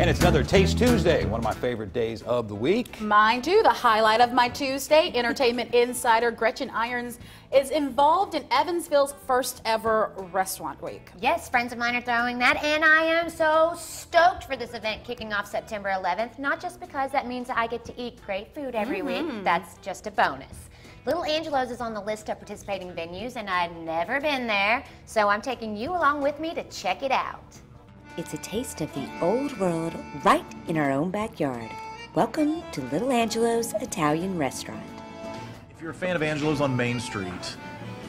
And it's another Taste Tuesday, one of my favorite days of the week. Mine too. The highlight of my Tuesday, entertainment insider Gretchen Irons is involved in Evansville's first ever restaurant week. Yes, friends of mine are throwing that, and I am so stoked for this event kicking off September 11th, not just because that means I get to eat great food every week, that's just a bonus. Little Angelos is on the list of participating venues, and I've never been there, so I'm taking you along with me to check it out. It's a taste of the old world right in our own backyard. Welcome to Little Angelos Italian Restaurant. If you're a fan of Angelos on Main Street,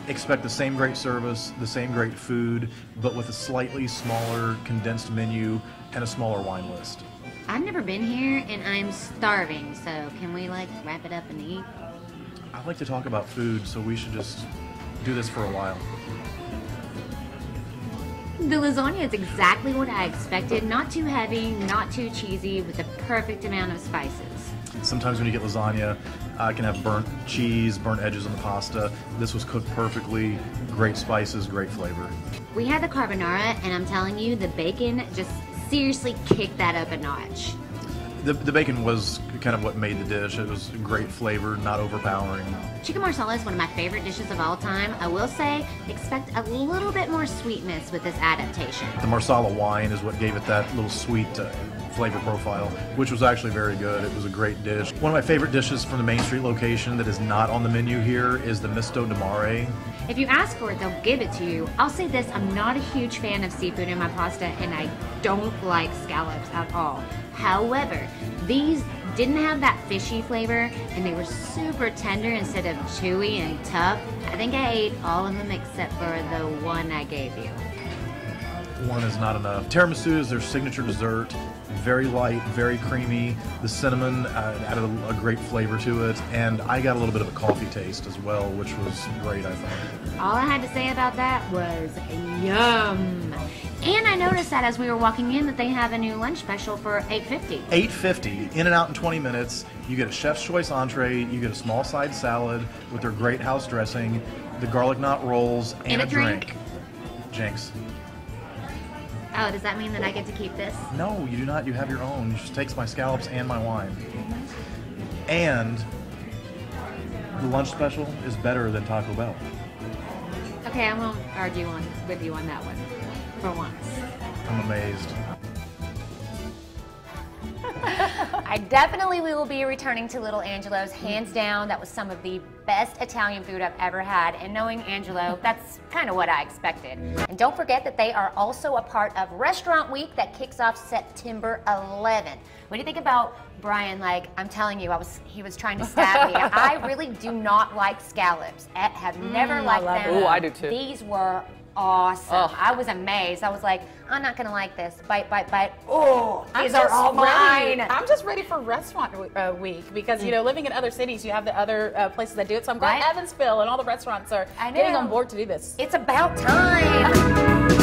expect the same great service, the same great food, but with a slightly smaller condensed menu and a smaller wine list. I've never been here and I'm starving, so can we wrap it up and eat? I like to talk about food, so we should just do this for a while. The lasagna is exactly what I expected. Not too heavy, not too cheesy, with the perfect amount of spices. Sometimes when you get lasagna, it can have burnt cheese, burnt edges on the pasta. This was cooked perfectly, great spices, great flavor. We had the carbonara, and I'm telling you, the bacon just seriously kicked that up a notch. The bacon was kind of what made the dish. It was great flavor, not overpowering. Chicken marsala is one of my favorite dishes of all time. I will say, expect a little bit more sweetness with this adaptation. The marsala wine is what gave it that little sweet flavor profile, which was actually very good. It was a great dish. One of my favorite dishes from the Main Street location that is not on the menu here is the misto di mare. If you ask for it, they'll give it to you. I'll say this, I'm not a huge fan of seafood in my pasta, and I don't like scallops at all. However, these didn't have that fishy flavor, and they were super tender instead of chewy and tough. I think I ate all of them except for the one I gave you. One is not enough. Tiramisu is their signature dessert. Very light, very creamy. The cinnamon added a great flavor to it, and I got a little bit of a coffee taste as well, which was great, I thought. All I had to say about that was yum. And I noticed that as we were walking in that they have a new lunch special for $8.50. $8.50, in and out in 20 minutes. You get a chef's choice entree, you get a small side salad with their great house dressing, the garlic knot rolls, and a drink. Jinx. Oh, does that mean that I get to keep this? No, you do not. You have your own. It just takes my scallops and my wine. And the lunch special is better than Taco Bell. Okay, I won't argue with you on that one, for once. I'm amazed. I definitely will be returning to Little Angelos, hands down. That was some of the best Italian food I've ever had, and knowing Angelo, that's kind of what I expected. And don't forget that they are also a part of Restaurant Week that kicks off September 11th. What do you think about Brian? I'm telling you, he was trying to stab me. I really do not like scallops. I have never liked them. Ooh, I do too. These were awesome. Oh. I was amazed. I was like, I'm not gonna like this. Bite, bite, bite. Oh, these are all mine. I'm just ready for restaurant week because, you know, living in other cities, you have the other places that do it. So I'm glad Evansville and all the restaurants are getting on board to do this. It's about time.